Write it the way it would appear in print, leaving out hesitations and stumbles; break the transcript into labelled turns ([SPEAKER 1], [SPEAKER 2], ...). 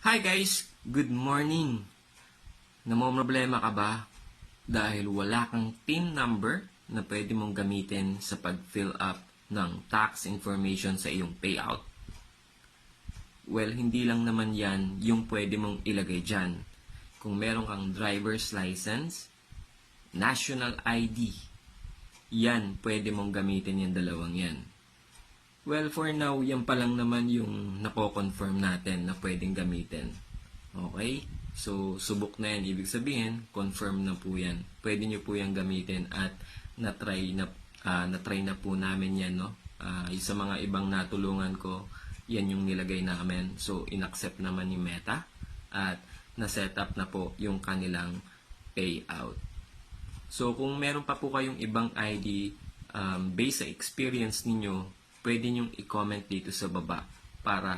[SPEAKER 1] Hi guys! Good morning! Namomroblema ka ba dahil wala kang TIN number na pwede mong gamitin sa pag-fill up ng tax information sa iyong payout? Well, hindi lang naman yan yung pwede mong ilagay dyan. Kung meron kang driver's license, national ID, yan, pwede mong gamitin yung dalawang yan. Well, for now, yan pa lang naman yung nako-confirm natin na pwedeng gamitin. Okay? So, subok na yan. Ibig sabihin, confirm na po yan. Pwede nyo po yan gamitin at na-try na po namin yan. No? Sa mga ibang natulungan ko, yan yung nilagay namin. So, in-accept naman ni Meta at na-set up na po yung kanilang payout. So, kung meron pa po kayong ibang ID based sa experience ninyo, pwede nyong i-comment dito sa baba para